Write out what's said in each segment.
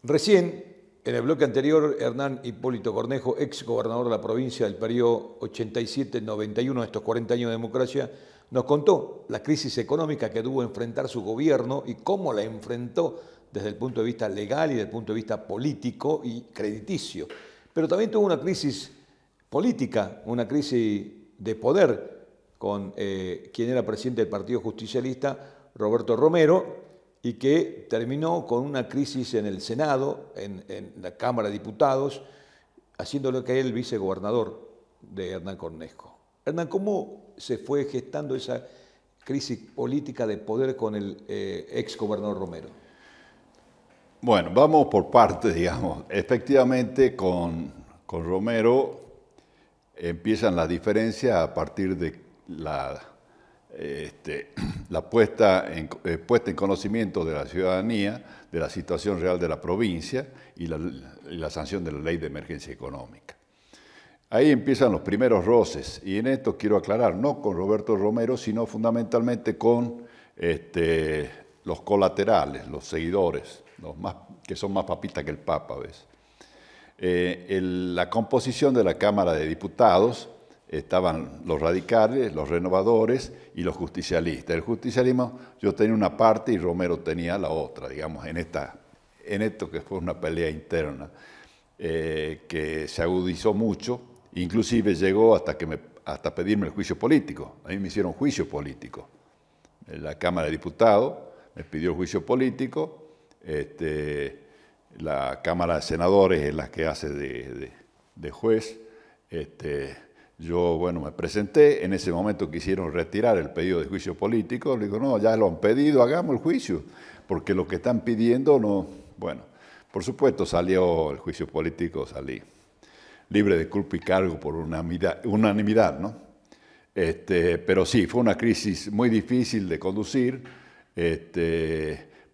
Recién, en el bloque anterior, Hernán Hipólito Cornejo, ex gobernador de la provincia del periodo 87-91, estos 40 años de democracia, nos contó la crisis económica que tuvo que enfrentar su gobierno y cómo la enfrentó desde el punto de vista legal y desde el punto de vista político y crediticio. Pero también tuvo una crisis política, una crisis de poder con quien era presidente del Partido Justicialista, Roberto Romero, y que terminó con una crisis en el Senado, en la Cámara de Diputados, haciéndolo que él vicegobernador de Hernán Cornejo. Hernán, ¿cómo se fue gestando esa crisis política de poder con el exgobernador Romero? Bueno, vamos por partes, digamos. Efectivamente, con Romero empiezan las diferencias a partir de la puesta en conocimiento de la ciudadanía de la situación real de la provincia y la sanción de la ley de emergencia económica. Ahí empiezan los primeros roces, y en esto quiero aclarar, no con Roberto Romero, sino fundamentalmente con los colaterales, los seguidores, que son más papistas que el Papa, ¿ves? La composición de la Cámara de Diputados estaban los radicales, los renovadores y los justicialistas. El justicialismo, yo tenía una parte y Romero tenía la otra, digamos, en esto que fue una pelea interna que se agudizó mucho, inclusive llegó hasta pedirme el juicio político. A mí me hicieron juicio político. La Cámara de Diputados me pidió el juicio político, la Cámara de Senadores es la que hace de juez. Yo, bueno, me presenté, en ese momento quisieron retirar el pedido de juicio político, le digo, no, ya lo han pedido, hagamos el juicio, porque lo que están pidiendo no... Bueno, por supuesto salió el juicio político, salí libre de culpa y cargo por unanimidad, ¿no? Pero sí, fue una crisis muy difícil de conducir,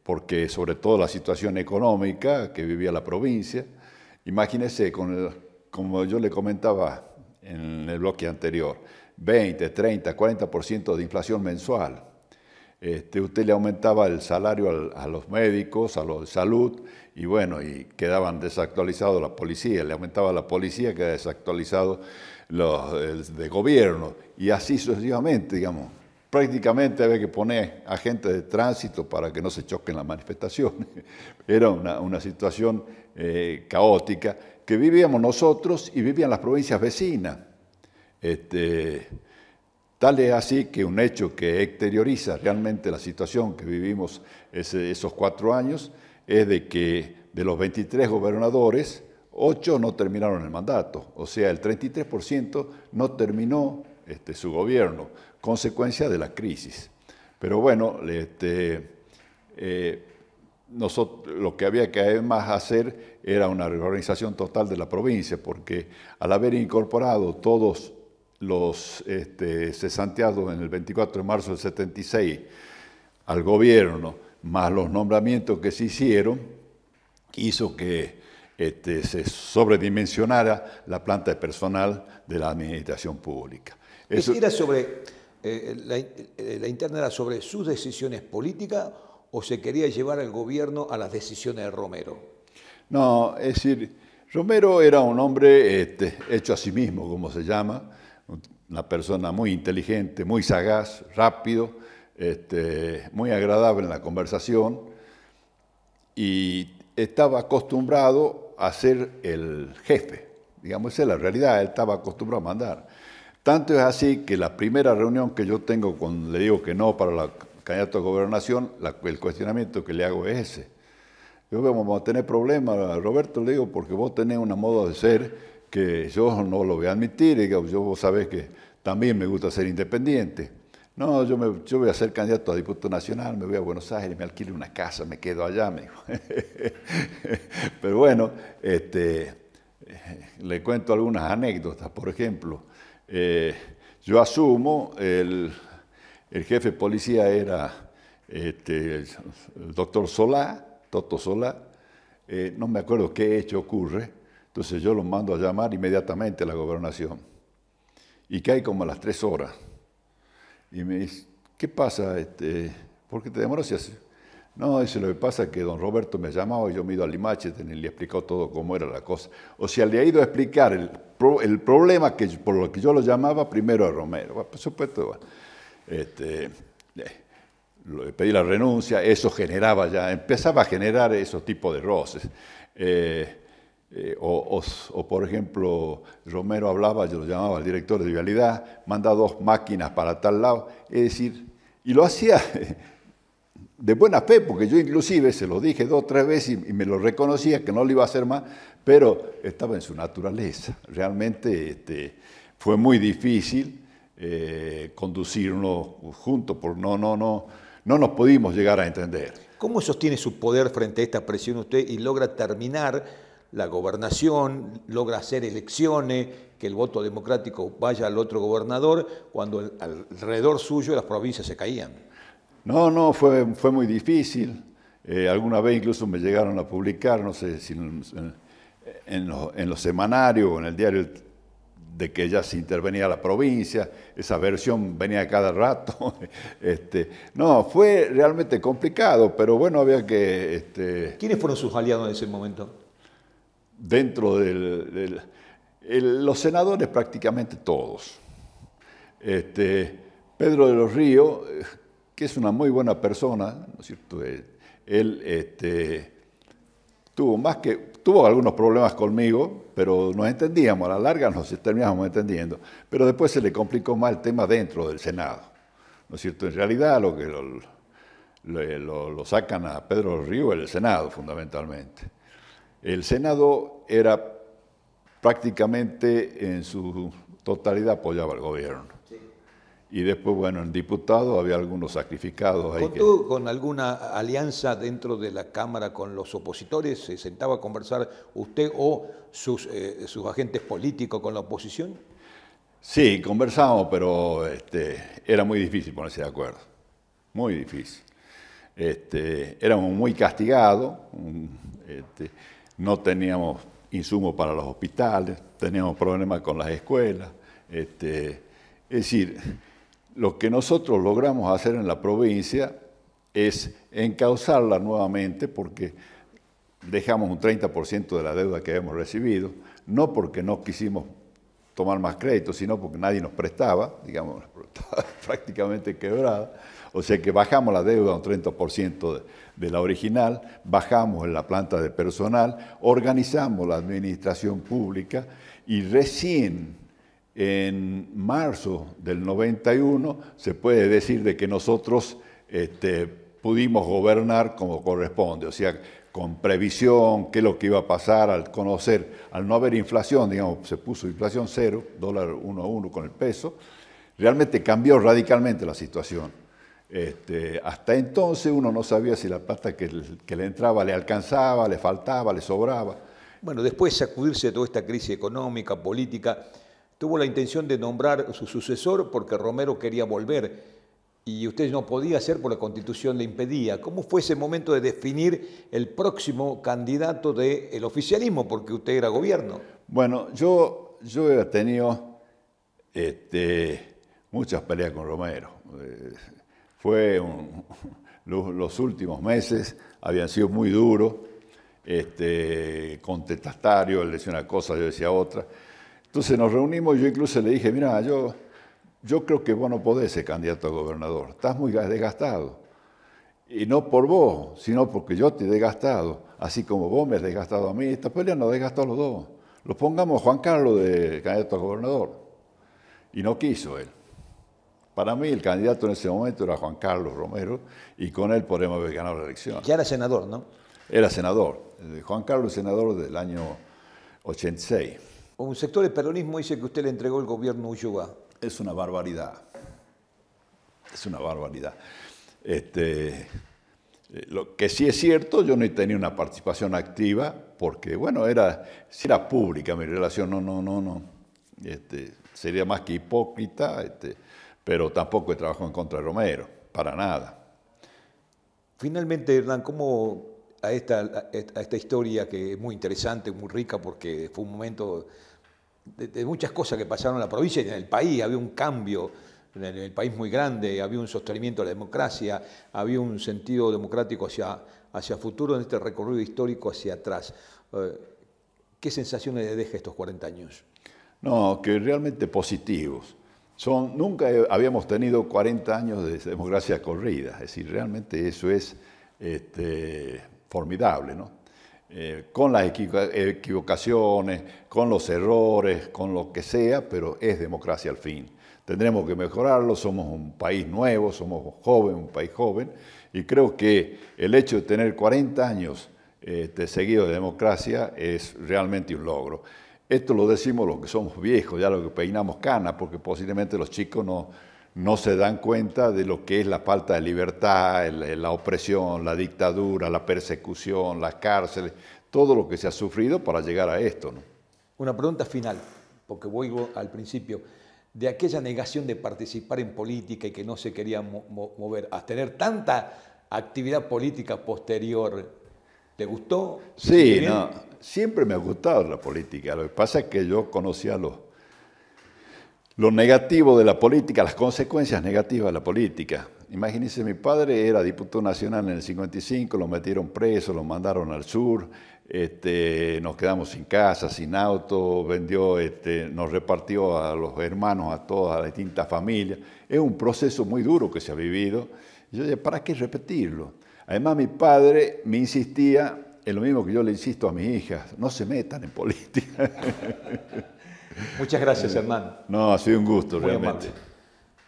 porque sobre todo la situación económica que vivía la provincia, imagínese, como yo le comentaba en el bloque anterior, 20, 30, 40% de inflación mensual. Usted le aumentaba el salario a los médicos, a los de salud, y bueno, y quedaban desactualizados la policía, le aumentaba la policía, quedaba desactualizado los de gobierno, y así sucesivamente, digamos. Prácticamente había que poner agentes de tránsito para que no se choquen las manifestaciones. Era una situación caótica que vivíamos nosotros y vivían las provincias vecinas. Tal es así que un hecho que exterioriza realmente la situación que vivimos esos 4 años es de que de los 23 gobernadores, 8 no terminaron el mandato, o sea, el 33% no terminó su gobierno, consecuencia de la crisis. Pero bueno, nosotros, lo que había que además hacer era una reorganización total de la provincia, porque al haber incorporado todos los cesanteados en el 24 de marzo del 76 al gobierno, más los nombramientos que se hicieron, hizo que se sobredimensionara la planta de personal de la administración pública. ¿Era sobre, la interna era sobre sus decisiones políticas o se quería llevar al gobierno a las decisiones de Romero? No, es decir, Romero era un hombre hecho a sí mismo, como se llama, una persona muy inteligente, muy sagaz, rápido, muy agradable en la conversación, y estaba acostumbrado a ser el jefe. Digamos, esa es la realidad, él estaba acostumbrado a mandar. Tanto es así que la primera reunión que yo tengo cuando le digo que no para la candidato a gobernación, el cuestionamiento que le hago es ese. Yo vamos a tener problemas, Roberto, le digo, porque vos tenés una modo de ser que yo no lo voy a admitir, digamos, vos sabés que también me gusta ser independiente. No, yo voy a ser candidato a diputado nacional, me voy a Buenos Aires, me alquilo una casa, me quedo allá, me dijo. Pero bueno, le cuento algunas anécdotas. Por ejemplo, yo asumo, el jefe de policía era el doctor Solá, Toto Solá, no me acuerdo qué hecho ocurre, entonces yo lo mando a llamar inmediatamente a la gobernación. Y cae como a las 3 horas. Y me dice, ¿qué pasa? ¿Por qué te demoras? No, dice, lo que pasa es que don Roberto me llamaba y yo me he ido a Limache y le explicó todo cómo era la cosa. O sea, le ha ido a explicar el problema por lo que yo lo llamaba primero a Romero. Bueno, por supuesto, bueno, le pedí la renuncia, eso generaba ya, empezaba a generar esos tipos de roces. O, por ejemplo, Romero hablaba, yo lo llamaba al director de vialidad, manda 2 máquinas para tal lado, es decir, y lo hacía de buena fe, porque yo inclusive se lo dije 2 o 3 veces y me lo reconocía que no lo iba a hacer más, pero estaba en su naturaleza. Realmente fue muy difícil conducirnos juntos, porque no nos pudimos llegar a entender. ¿Cómo sostiene su poder frente a esta presión usted y logra terminar la gobernación, logra hacer elecciones, que el voto democrático vaya al otro gobernador, cuando alrededor suyo las provincias se caían? No, fue muy difícil. Alguna vez incluso me llegaron a publicar, no sé si en los semanarios o en el diario, de que ya se intervenía la provincia, esa versión venía cada rato. No, fue realmente complicado, pero bueno, había que... ¿Quiénes fueron sus aliados en ese momento? Dentro los senadores prácticamente todos. Pedro de los Ríos, que es una muy buena persona, ¿no es cierto? Él tuvo algunos problemas conmigo, pero nos entendíamos, a la larga nos terminábamos entendiendo. Pero después se le complicó más el tema dentro del Senado, ¿no es cierto? En realidad lo que lo sacan a Pedro de los Ríos es el Senado, fundamentalmente. El Senado era prácticamente en su totalidad apoyaba al gobierno. Sí. Y después, bueno, en diputados había algunos sacrificados. ¿Contó con alguna alianza dentro de la Cámara con los opositores? ¿Se sentaba a conversar usted o sus agentes políticos con la oposición? Sí, conversamos, pero era muy difícil ponerse de acuerdo. Muy difícil. Éramos muy castigados. No teníamos insumos para los hospitales, teníamos problemas con las escuelas. Es decir, lo que nosotros logramos hacer en la provincia es encauzarla nuevamente, porque dejamos un 30% de la deuda que habíamos recibido, no porque no quisimos tomar más crédito, sino porque nadie nos prestaba, digamos, estaba prácticamente quebrada. O sea que bajamos la deuda a un 30% de la original, bajamos en la planta de personal, organizamos la administración pública y recién en marzo del 91 se puede decir de que nosotros pudimos gobernar como corresponde, o sea, con previsión, qué es lo que iba a pasar al conocer, al no haber inflación, digamos, se puso inflación 0, dólar 1 a 1 con el peso, realmente cambió radicalmente la situación. Hasta entonces uno no sabía si la plata que le entraba le alcanzaba, le faltaba, le sobraba. Bueno, después de sacudirse de toda esta crisis económica, política, tuvo la intención de nombrar su sucesor porque Romero quería volver y usted no podía hacer porque la Constitución le impedía. ¿Cómo fue ese momento de definir el próximo candidato del oficialismo? Porque usted era gobierno. Bueno, yo he tenido muchas peleas con Romero. Los últimos meses habían sido muy duros, contestatario, él decía una cosa, yo decía otra. Entonces nos reunimos y yo incluso le dije, mira, yo creo que vos no podés ser candidato a gobernador, estás muy desgastado. Y no por vos, sino porque yo te he desgastado, así como vos me has desgastado a mí, esta pelea nos desgastó a los dos. Lo pongamos a Juan Carlos de candidato a gobernador. Y no quiso él. Para mí el candidato en ese momento era Juan Carlos Romero y con él podríamos haber ganado la elección. Ya era senador, ¿no? Era senador. Juan Carlos es senador del año 86. Un sector del peronismo dice que usted le entregó el gobierno a Ulloa. Es una barbaridad. Es una barbaridad. Lo que sí es cierto, yo no tenía una participación activa porque, bueno, si era pública mi relación, no. Sería más que hipócrita, pero tampoco he trabajado en contra de Romero, para nada. Finalmente, Hernán, ¿cómo a esta historia que es muy interesante, muy rica, porque fue un momento de muchas cosas que pasaron en la provincia y en el país? Había un cambio en el país muy grande, había un sostenimiento de la democracia, había un sentido democrático hacia futuro en este recorrido histórico hacia atrás. ¿Qué sensaciones le deja estos 40 años? No, que realmente positivos. Nunca habíamos tenido 40 años de democracia corrida, es decir, realmente eso es formidable, ¿no? Con las equivocaciones, con los errores, con lo que sea, pero es democracia al fin. Tendremos que mejorarlo, somos un país nuevo, somos joven, un país joven, y creo que el hecho de tener 40 años seguidos de democracia es realmente un logro. Esto lo decimos los que somos viejos, ya los que peinamos canas, porque posiblemente los chicos no se dan cuenta de lo que es la falta de libertad, la opresión, la dictadura, la persecución, las cárceles, todo lo que se ha sufrido para llegar a esto, ¿no? Una pregunta final, porque voy al principio. De aquella negación de participar en política y que no se quería mover, a tener tanta actividad política posterior, ¿te gustó? Sí, no, siempre me ha gustado la política. Lo que pasa es que yo conocía lo negativo de la política, las consecuencias negativas de la política. Imagínense, mi padre era diputado nacional en el 55, lo metieron preso, lo mandaron al sur, nos quedamos sin casa, sin auto, nos repartió a los hermanos, a todas las distintas familias. Es un proceso muy duro que se ha vivido. Y yo dije, ¿para qué repetirlo? Además, mi padre me insistía en lo mismo que yo le insisto a mis hijas, no se metan en política. Muchas gracias, Hernán. No, ha sido un gusto, muy realmente. Amable.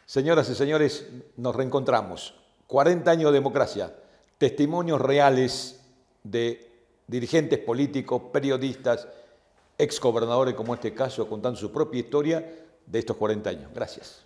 Señoras y señores, nos reencontramos. 40 años de democracia, testimonios reales de dirigentes políticos, periodistas, exgobernadores como este caso, contando su propia historia de estos 40 años. Gracias.